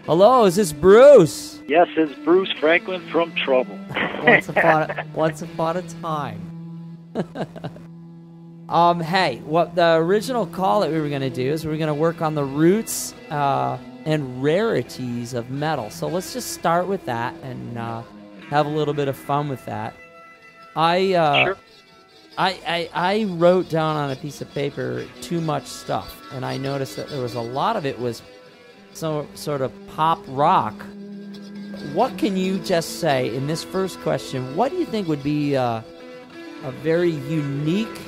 Hello, is this Bruce? Yes, it's Bruce Franklin from Trouble. Once upon a time. Hey, what the original call that we were going to do is we were going to work on the roots and rarities of metal. So let's just start with that and have a little bit of fun with that. Sure. I wrote down on a piece of paper too much stuff, and I noticed that there was a lot of it was sort of pop rock. What can you just say in this first question? What do you think would be a very unique,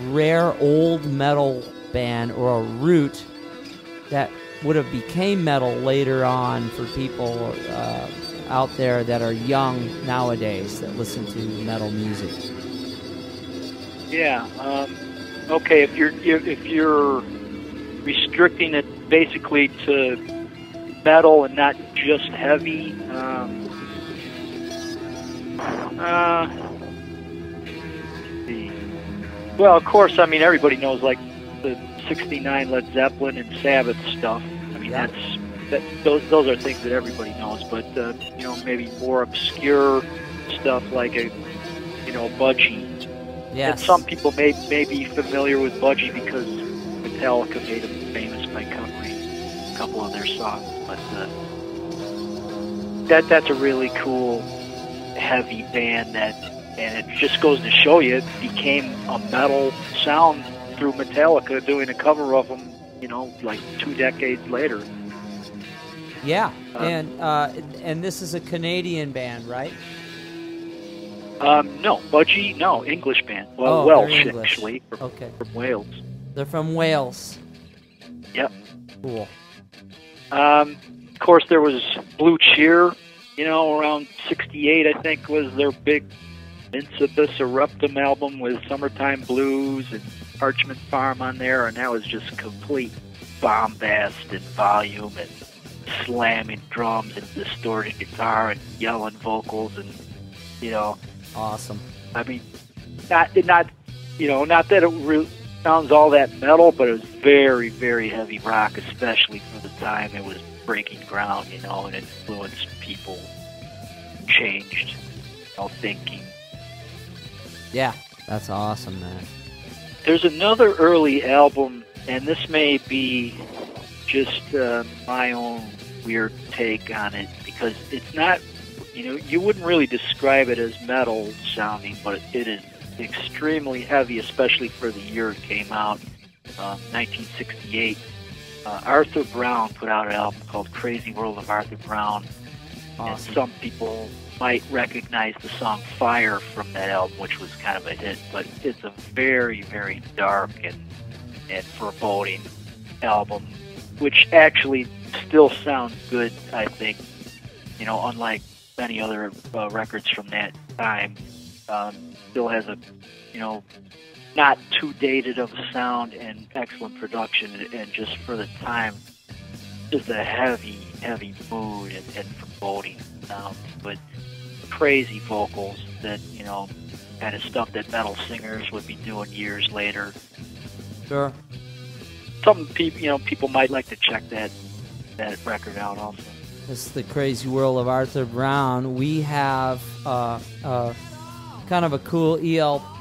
rare old metal band or a root that would have became metal later on for people out there that are young nowadays that listen to metal music? Yeah. Okay. If you're restricting it basically to metal and not just heavy, well, of course. I mean, everybody knows like the '69 Led Zeppelin and Sabbath stuff. I mean, those are things that everybody knows. But maybe more obscure stuff like Budgie. Yes. And some people may be familiar with Budgie because Metallica made them famous by covering a couple of their songs. But that's a really cool, heavy band and it just goes to show you it became a metal sound through Metallica doing a cover of them, like 2 decades later. Yeah, and this is a Canadian band, right? No, Budgie, no, English band. Well, Welsh, actually, from Wales. They're from Wales. Yep. Cool. Of course, there was Blue Cheer, around '68, I think, was their big Incubus Eruptum album with Summertime Blues and Parchment Farm on there, and that was just complete bombast and volume and slamming drums and distorted guitar and yelling vocals and, Awesome. I mean, not that it really sounds all that metal, but it was very, very heavy rock, especially for the time. It was breaking ground, and influenced people, changed, thinking. Yeah, that's awesome, man. There's another early album, and this may be just my own weird take on it, because it's not, you wouldn't really describe it as metal sounding, but it is extremely heavy, especially for the year it came out, 1968. Arthur Brown put out an album called Crazy World of Arthur Brown. Awesome. And some people might recognize the song Fire from that album, which was kind of a hit, but it's a very, very dark and foreboding album, which actually still sounds good, I think, unlike many other records from that time. Still has a, not too dated of a sound and excellent production, and just for the time, just a heavy, heavy mood and foreboding sound, but crazy vocals that, kind of stuff that metal singers would be doing years later. Sure. Some people might like to check that record out also. This is the Crazy World of Arthur Brown. We have kind of a cool ELP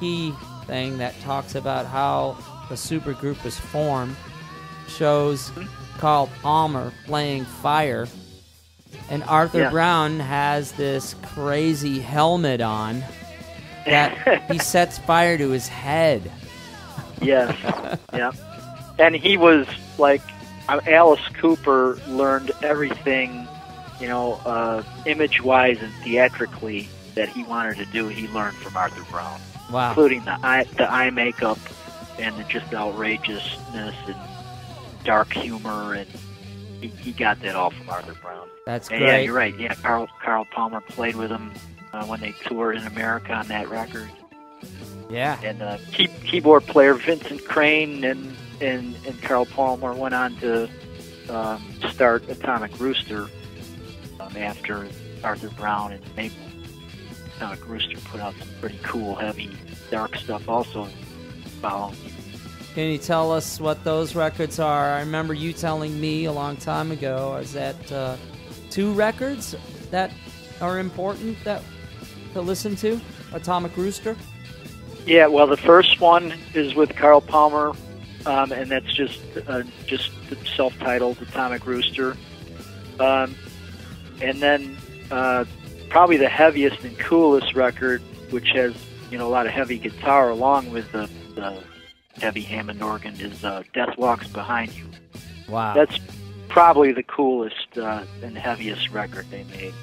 thing that talks about how the supergroup was formed. Shows Carl Palmer playing Fire, and Arthur Brown has this crazy helmet on that he sets fire to his head. Yes, yeah. And he was like, Alice Cooper learned everything, image-wise and theatrically that he wanted to do. He learned from Arthur Brown, wow, including the eye makeup and just outrageousness and dark humor, and he got that all from Arthur Brown. That's great. Yeah, you're right. Yeah, Carl Palmer played with him when they toured in America on that record. Yeah, and keyboard player Vincent Crane and Carl Palmer went on to start Atomic Rooster after Arthur Brown and Maple. Atomic Rooster put out some pretty cool, heavy, dark stuff also following. Can you tell us what those records are? I remember you telling me a long time ago, is that 2 records that are important to listen to? Atomic Rooster? Yeah, well, the first one is with Carl Palmer, and that's just the self-titled Atomic Rooster. And then probably the heaviest and coolest record, which has a lot of heavy guitar along with the heavy Hammond organ, is Death Walks Behind You. Wow. That's probably the coolest and heaviest record they made.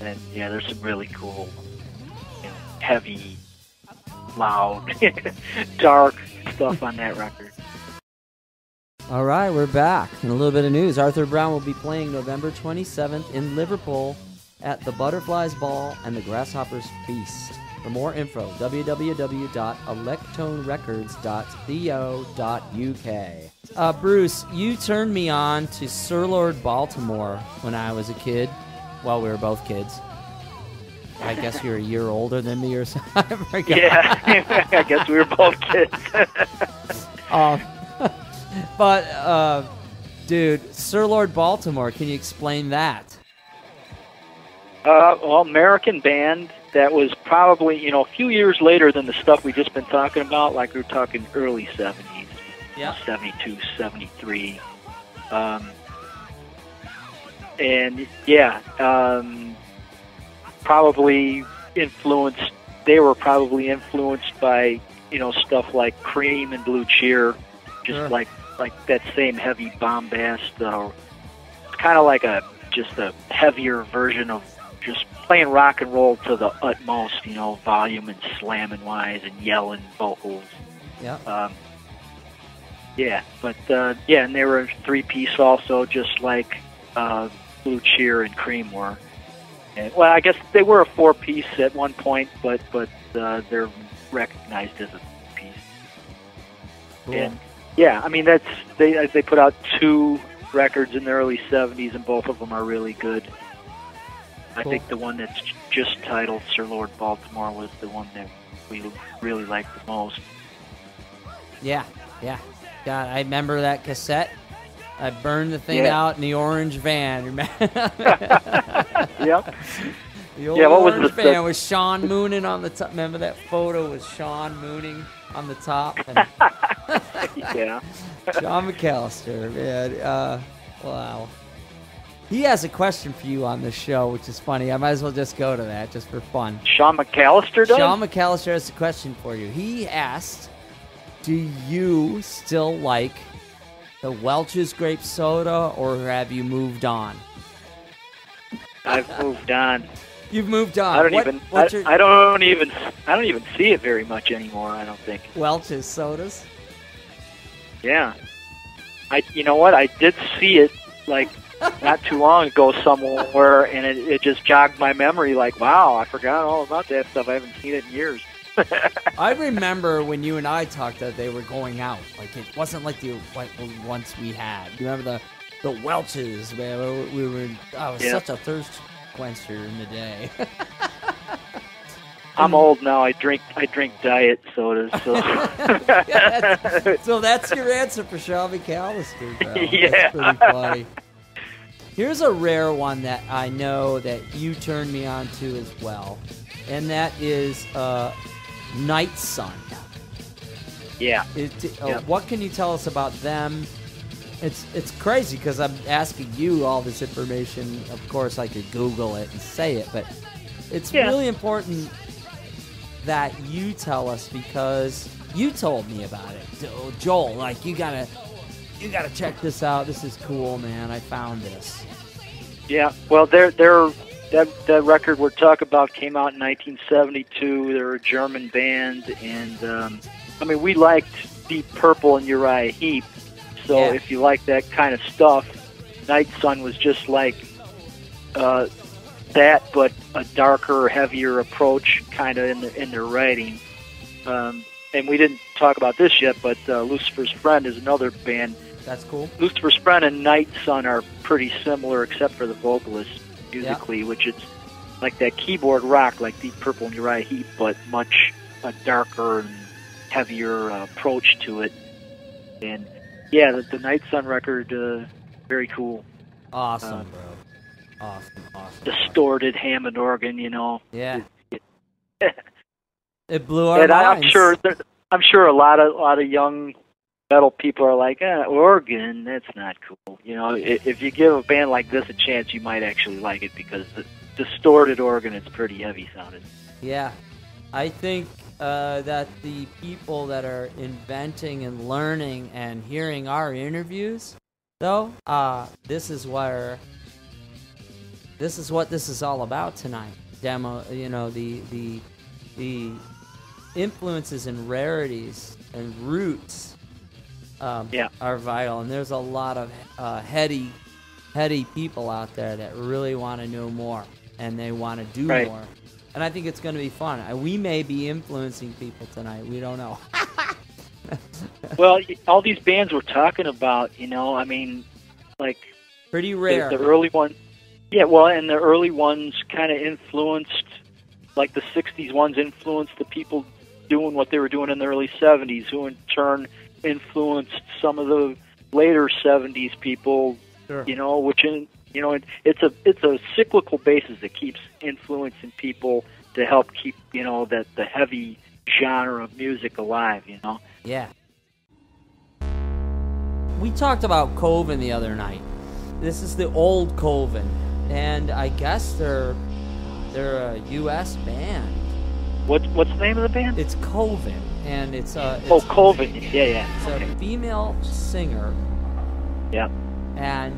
And yeah, there's some really cool, heavy, loud, dark stuff on that record. All right, we're back. And a little bit of news. Arthur Brown will be playing November 27th in Liverpool at the Butterflies Ball and the Grasshoppers Feast. For more info, www.electonerecords.co.uk. Bruce, you turned me on to Sir Lord Baltimore when I was a kid. Well, we were both kids. I guess you're a year older than me or something. Yeah, I guess we were both kids. But, dude, Sir Lord Baltimore, can you explain that? Well, American band that was probably, a few years later than the stuff we just been talking about, like we were talking early 70s, Yeah. 72, 73. And, yeah, probably influenced, they were probably influenced by, stuff like Cream and Blue Cheer, just Sure. like that same heavy bombast. It's kind of like just a heavier version of just playing rock and roll to the utmost, volume and slamming wise and yelling vocals. Yeah. Yeah, but and they were a 3-piece also, just like Blue Cheer and Cream were. And, well, I guess they were a 4-piece at one point, but they're recognized as a piece. Cool. And yeah, I mean they put out 2 records in the early 70s, and both of them are really good. I Cool. think the one that's just titled Sir Lord Baltimore was the one that we really liked the most. Yeah. God, I remember that cassette. I burned the thing out in the orange van. Yep. The old what was orange the- van with Sean mooning on the top. Remember that photo with Sean mooning on the top? And Yeah. John McAllister, man. Wow. He has a question for you on this show, which is funny. I might as well just go to that just for fun. Sean McAllister does? Sean McAllister has a question for you. He asked, do you still like the Welch's grape soda, or have you moved on? I've moved on. You've moved on. I don't even see it very much anymore, I don't think. Welch's sodas? Yeah. You know what? I did see it like not too long ago somewhere, and it just jogged my memory. Like, wow, I forgot all about that stuff. I haven't seen it in years. I remember when you and I talked that they were going out. Like, it wasn't like the ones we had. You remember the Welch's, man? We were. I was such a thirst quencher in the day. I'm old now. I drink diet sodas. So, so that's your answer for Sean McAllister, bro. Yeah. That's pretty funny. Here's a rare one that I know that you turned me on to as well, and that is Night Sun. Yeah. What can you tell us about them? It's crazy because I'm asking you all this information. Of course, I could Google it and say it, but it's really important that you tell us because you told me about it. So, Joel, like, you gotta check this out. This is cool, man. I found this. Yeah. Well, that record we're talking about came out in 1972. They're a German band, and I mean, we liked Deep Purple and Uriah Heep. So if you like that kind of stuff, Night Sun was just like that, but a darker, heavier approach, kind of in their writing. And we didn't talk about this yet, but Lucifer's Friend is another band. That's cool. Lucifer's Friend and Night Sun are pretty similar, except for the vocalist musically, which is like that keyboard rock, like Deep Purple and Uriah Heep, but much a darker and heavier approach to it. And yeah, the Night Sun record, very cool. Awesome, bro. Awesome. Distorted Hammond organ, Yeah. It blew our and minds. I'm sure a lot of young metal people are like, organ, that's not cool. If you give a band like this a chance, you might actually like it, because the distorted organ is pretty heavy sounding. Yeah. I think that the people that are inventing and learning and hearing our interviews, though, this is what this is all about tonight. Demo, the influences and rarities and roots are vital, and there's a lot of heady people out there that really want to know more, and they want to do more. And I think it's going to be fun. We may be influencing people tonight. We don't know. Well, all these bands we're talking about, like pretty rare. The early ones. Yeah, well, and the early ones kind of influenced, like the 60s ones influenced the people doing what they were doing in the early 70s, who in turn influenced some of the later 70s people, Sure. Which it's a cyclical basis that keeps influencing people to help keep, the heavy genre of music alive, Yeah. We talked about Colvin the other night. This is the old Colvin, and I guess they're a U.S. band. What's the name of the band? It's Colvin, and it's Colvin. Yeah. It's a female singer. Yeah. And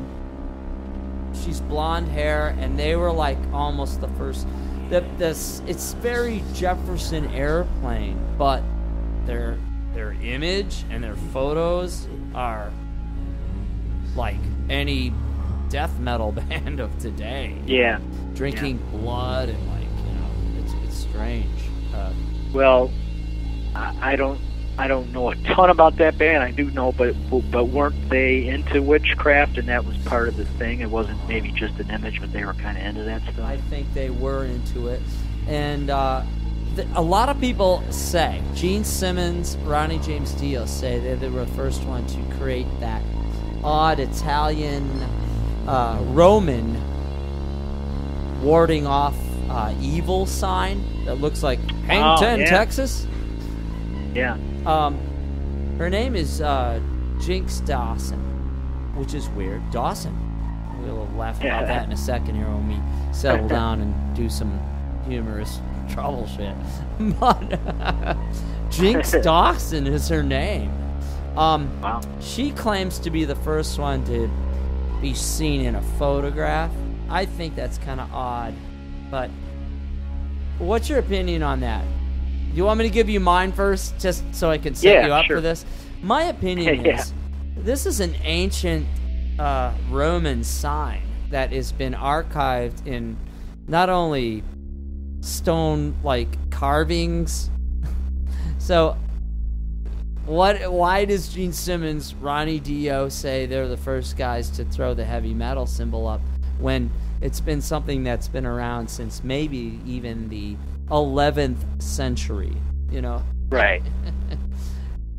she's blonde hair, and they were like almost the first. It's very Jefferson Airplane, but their image and their photos are like any death metal band of today. Yeah. Drinking blood and it's strange. Well, I don't know a ton about that band. I do know, but weren't they into witchcraft, and that was part of the thing? It wasn't maybe just an image, but they were kind of into that stuff. I think they were into it, and a lot of people say, Gene Simmons, Ronnie James Dio say that they were the first one to create that odd Italian Roman warding off evil sign that looks like Hang 10, Texas. Yeah. Her name is Jinx Dawson, which is weird. Dawson. We'll laugh about that in a second here when we settle down and do some humorous trouble shit. But Jinx Dawson is her name. Wow. She claims to be the first one to be seen in a photograph. I think that's kind of odd, but what's your opinion on that? You want me to give you mine first, just so I can set you up for this? My opinion is, this is an ancient Roman sign that has been archived in not only stone, like, carvings. So, why does Gene Simmons, Ronnie Dio say they're the first guys to throw the heavy metal symbol up, when it's been something that's been around since maybe even the 11th century, Right.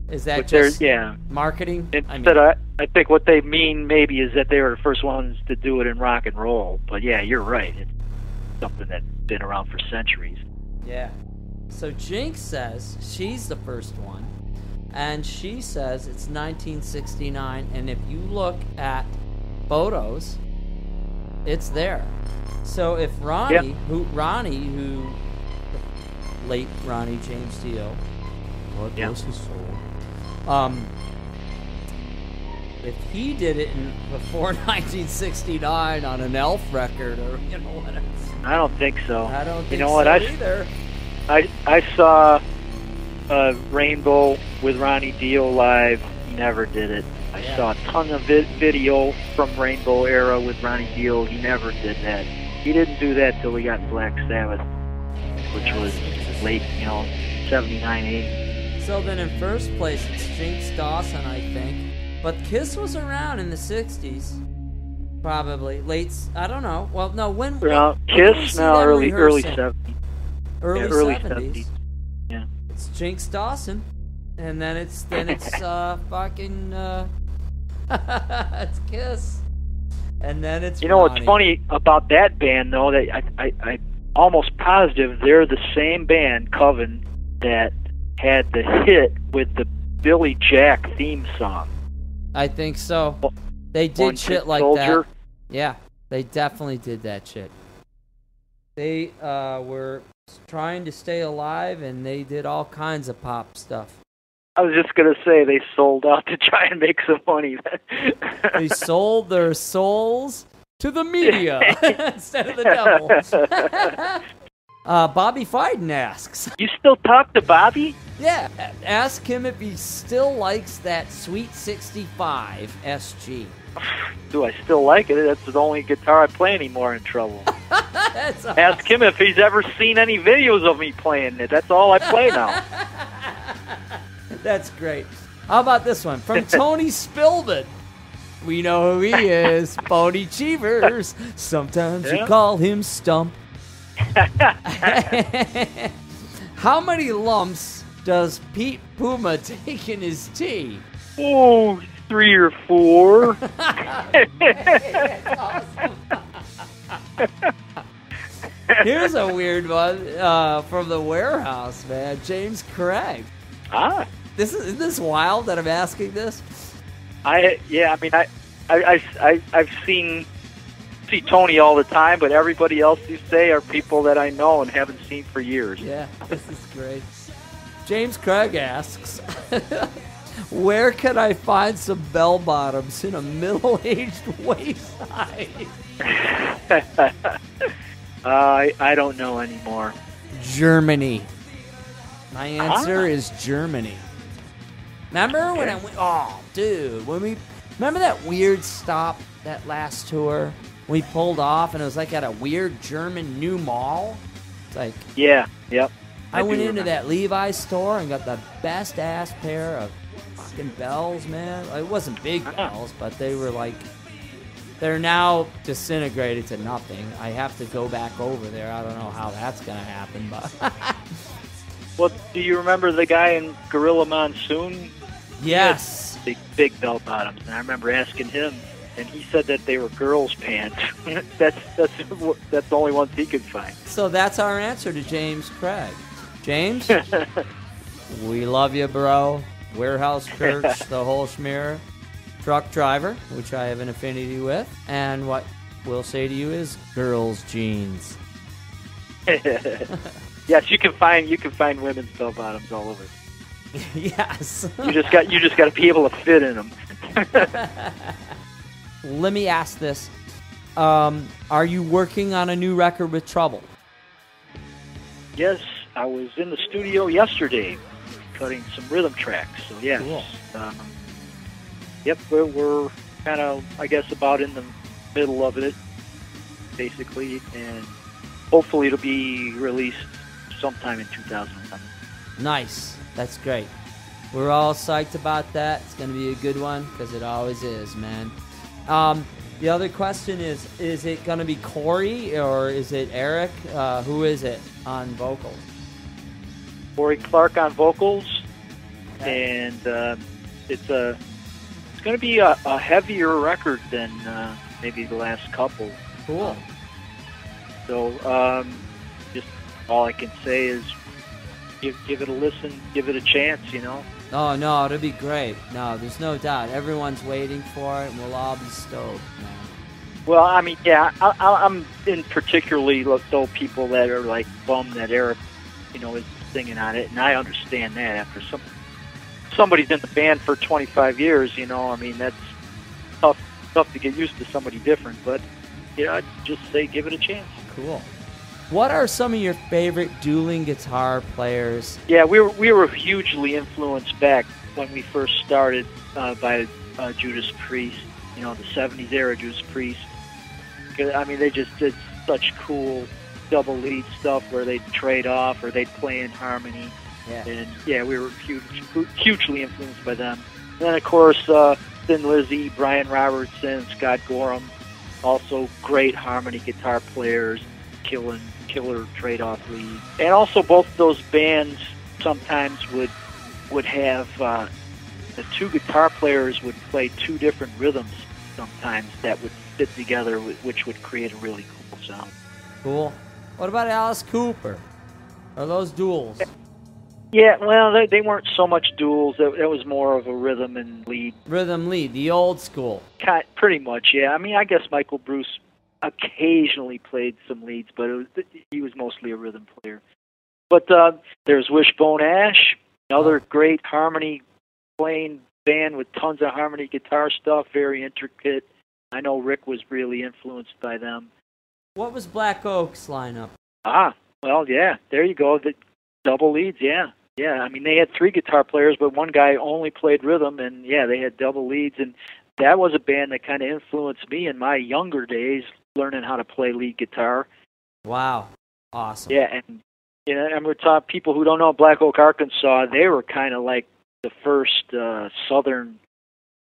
Is that just marketing? I think what they mean maybe is that they were the first ones to do it in rock and roll. But yeah, you're right. It's something that's been around for centuries. Yeah. So Jinx says she's the first one, and she says it's 1969, and if you look at photos, it's there. So if Ronnie, late Ronnie James Dio, Lord bless his soul, if he did it before 1969 on an Elf record or whatever, I don't think so. I don't think either. I saw Rainbow with Ronnie Dio live. He never did it. I saw a ton of video from Rainbow era with Ronnie Dio. He never did that. He didn't do that till he got Black Sabbath, which was late, 79, 80. So then in first place, it's Jinx Dawson, I think. But Kiss was around in the 60s. Probably. Late, I don't know. Well, no, when... Well, Kiss, now early 70s. Early 70s. 70s. Yeah. It's Jinx Dawson. And then it's fucking it's Kiss. And then it's You know Ronnie. what's funny about that band though, that I almost positive they're the same band, Colvin, that had the hit with the Billy Jack theme song. I think so. They did One shit Tin like Soldier. that. Yeah, they definitely did that shit. They were trying to stay alive, and they did all kinds of pop stuff. I was just gonna say they sold out to try and make some money. They sold their souls to the media instead of the devil. Bobby Fiden asks. You still talk to Bobby? Yeah, ask him if he still likes that Sweet 65 SG. Do I still like it? That's the only guitar I play anymore in trouble. That's awesome. Ask him if he's ever seen any videos of me playing it. That's all I play now. That's great. How about this one? From Tony Spillman. We know who he is. Phony Cheevers. Sometimes you call him Stump. How many lumps does Pete Puma take in his tea? Oh, 3 or 4. That's awesome. Here's a weird one from the warehouse, man. James Craig. Ah. Isn't this wild that I'm asking this? I've see Tony all the time, but everybody else you say are people that I know and haven't seen for years. Yeah, this is great. James Craig asks, where can I find some bell bottoms in a middle-aged wayside? I don't know anymore. Germany. My answer is Germany. Remember when I went? Oh, dude, remember that weird stop, that last tour? We pulled off and it was like at a weird German new mall. It's like, yeah, yep. I went into that Levi's store and got the best ass pair of fucking bells, man. It wasn't big bells, but they were like, they're now disintegrated to nothing. I have to go back over there. I don't know how that's gonna happen, but. Well, do you remember the guy in Gorilla Monsoon? Yes. Big bell bottoms, and I remember asking him, and he said that they were girls' pants. that's the only ones he could find. So that's our answer to James Craig. James, we love you, bro. Warehouse Church, the whole schmear. Truck driver, which I have an affinity with, and what we'll say to you is girls' jeans. Yes, you can find women's bell bottoms all over. Yes. You just got to be able to fit in them. Let me ask this: are you working on a new record with Trouble? Yes, I was in the studio yesterday, cutting some rhythm tracks. So yes, cool. Yep, we're kind of, I guess, about in the middle of it, basically, and hopefully it'll be released sometime in 2011. Nice. That's great. We're all psyched about that. It's going to be a good one because it always is, man. The other question is it going to be Corey or is it Eric? Who is it on vocals? Corey Clark on vocals, Okay. and it's going to be a heavier record than maybe the last couple. Cool. So just all I can say is give it a listen, give it a chance, you know. Oh, no, it'll be great. No, there's no doubt. Everyone's waiting for it, and we'll all be stoked, man. Well, I mean, yeah, I'm in particularly though people that are like bummed that Eric, you know, is singing on it, and I understand that after somebody's in the band for 25 years, you know. I mean, that's tough to get used to somebody different, but you know, I'd just say give it a chance. Cool. What are some of your favorite dueling guitar players? Yeah, we were hugely influenced back when we first started by Judas Priest, you know, the 70s era Judas Priest. I mean, they just did such cool double lead stuff where they'd trade off or they'd play in harmony. Yeah. And yeah, we were hugely influenced by them. And then, of course, Thin Lizzy, Brian Robertson, Scott Gorham, also great harmony guitar players, killer trade-off leads. And also both those bands sometimes would would have the two guitar players would play two different rhythms sometimes that would fit together, which would create a really cool sound. Cool. What about Alice Cooper? Are those duels? Yeah, well, they weren't so much duels. That was more of a rhythm and lead. Rhythm lead, the old school. Pretty much, yeah. I mean, I guess Michael Bruce occasionally played some leads, but he was mostly a rhythm player. But there's Wishbone Ash, another great harmony playing band with tons of harmony guitar stuff, very intricate. I know Rick was really influenced by them. What was Black Oak's lineup? Well, yeah, there you go. The double leads, yeah. Yeah, I mean, they had three guitar players, but one guy only played rhythm, and yeah, they had double leads, and that was a band that kind of influenced me in my younger days, learning how to play lead guitar. Wow, awesome. Yeah, and and we're talking people who don't know Black Oak, Arkansas. They were kind of like the first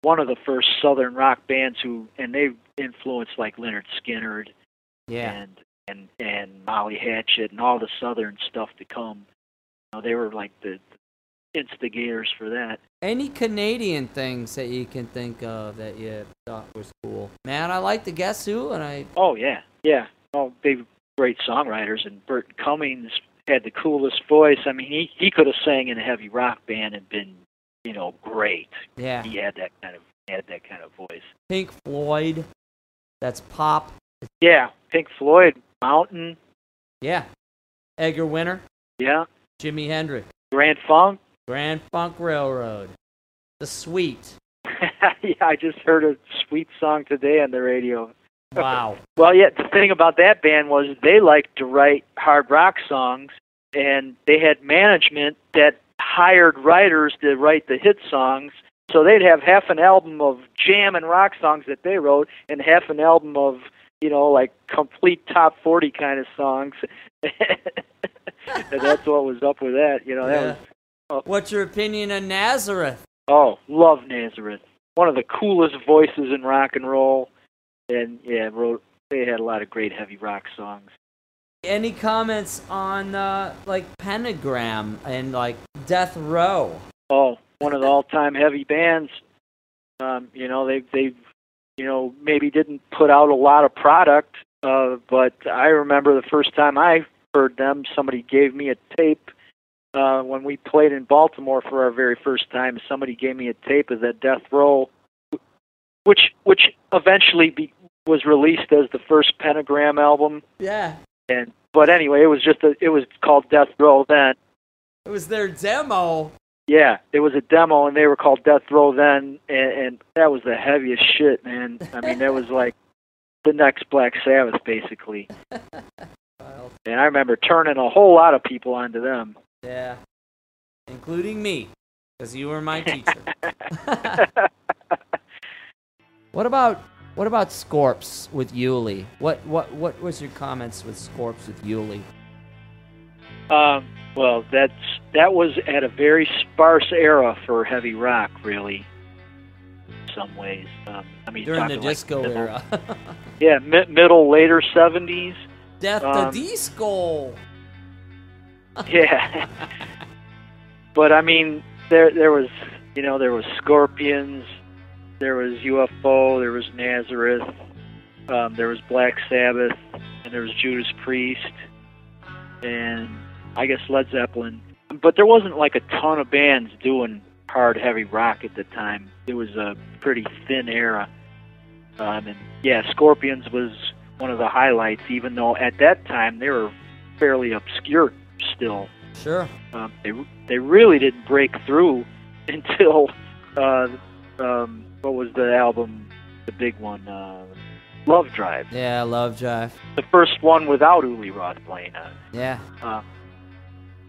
one of the first southern rock bands and they influenced like Lynyrd Skynyrd, and Molly Hatchet, and all the southern stuff to come. They were like the instigators for that. Any Canadian things that you can think of that you thought was cool? Man, I like the Guess Who, and Oh, yeah. Oh, they were great songwriters, and Burton Cummings had the coolest voice. I mean, he could have sang in a heavy rock band and been, great. Yeah. He had that kind of voice. Pink Floyd, that's pop. Yeah, Pink Floyd, Mountain. Yeah. Edgar Winter. Yeah. Jimi Hendrix. Grand Funk Railroad. The Sweet. Yeah, I just heard a Sweet song today on the radio. Wow. Well, yeah, the thing about that band was they liked to write hard rock songs, and they had management that hired writers to write the hit songs. So they'd have half an album of jam and rock songs that they wrote, and half an album of, like complete top 40 kind of songs. And that's what was up with that. That was. What's your opinion on Nazareth? Oh, love Nazareth. One of the coolest voices in rock and roll. And yeah, they had a lot of great heavy rock songs. Any comments on like Pentagram and like Death Row? Oh, one of the all-time heavy bands. They maybe didn't put out a lot of product, but I remember the first time I heard them, somebody gave me a tape when we played in Baltimore for our very first time. Somebody gave me a tape of that Death Row, which eventually was released as the first Pentagram album. Yeah. But anyway, it was called Death Row then. It was their demo. Yeah, it was a demo, and they were called Death Row then, and that was the heaviest shit, man. I mean, that was like the next Black Sabbath, basically. And I remember turning a whole lot of people onto them. Yeah, including me, because you were my teacher. What about Scorps with Yulee? What was your comments with Scorps with Yulee? Well, that was at a very sparse era for heavy rock, really. In some ways, during the disco era. Yeah, middle later 70s. Death to disco. Yeah. But I mean, there was Scorpions, there was UFO, there was Nazareth, there was Black Sabbath, and there was Judas Priest, and I guess Led Zeppelin. But there wasn't like a ton of bands doing hard, heavy rock at the time. It was a pretty thin era. And yeah, Scorpions was one of the highlights, even though at that time they were fairly obscure still. Sure. They really didn't break through until what was the album, the big one, Love Drive. Yeah, Love Drive. The first one without Uli Roth playing on it. Yeah.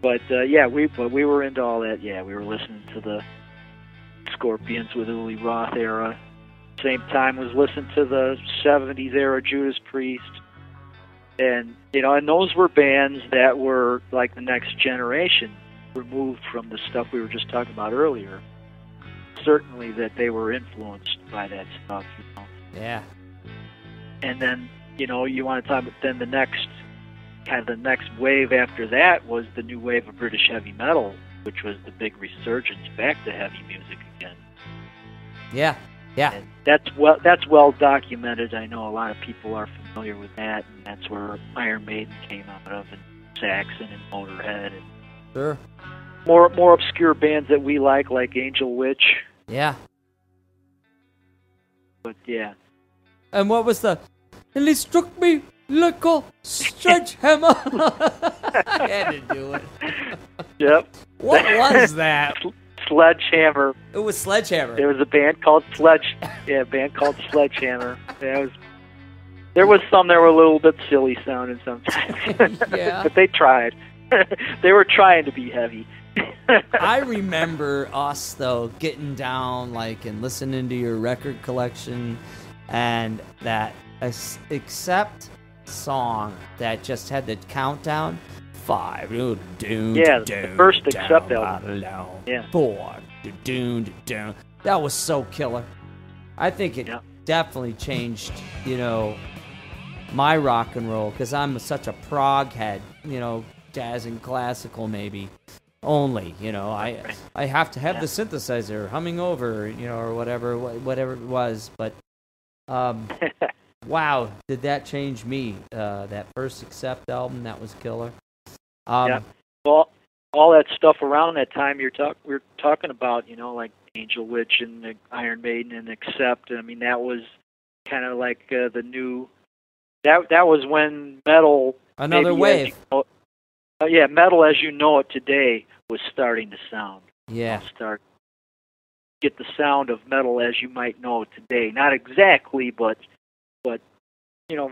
We were into all that. Yeah, we were listening to the Scorpions with Uli Roth era. Same time was listening to the 70s era Judas Priest. And, and those were bands that were like the next generation, removed from the stuff we were just talking about earlier. Certainly that they were influenced by that stuff, Yeah. And then, you want to talk about then the next wave after that was the new wave of British heavy metal, which was the big resurgence back to heavy music again. Yeah, yeah. And that's well documented. I know a lot of people are familiar with that, and that's where Iron Maiden came out of, and Saxon and Motorhead, and Sure. more obscure bands that we like Angel Witch. Yeah. But yeah. And what was the? And he struck me like a sledgehammer. I had to do it. Yep. What was that? Sledgehammer. It was Sledgehammer. There was a band called Sledgehammer. There was some that were a little bit silly sounding sometimes. Yeah. But they tried. They were trying to be heavy. I remember us though getting down and listening to your record collection, and that Accept song that just had the countdown. 5, the first Accept album. Yeah. 4, that was so killer. I think it definitely changed, my rock and roll, because I'm such a prog head, jazz and classical maybe only, I have to have the synthesizer humming over, or whatever it was, but wow, did that change me? That first Accept album, that was killer. Well, all that stuff around that time we're talking about, like Angel Witch and the Iron Maiden and Accept. I mean, that was kind of like the new. That was when metal. Another wave. Metal as you know it today was starting to sound. Yeah. Get the sound of metal as you might know it today. Not exactly, but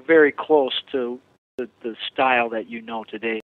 very close to the style that you know today.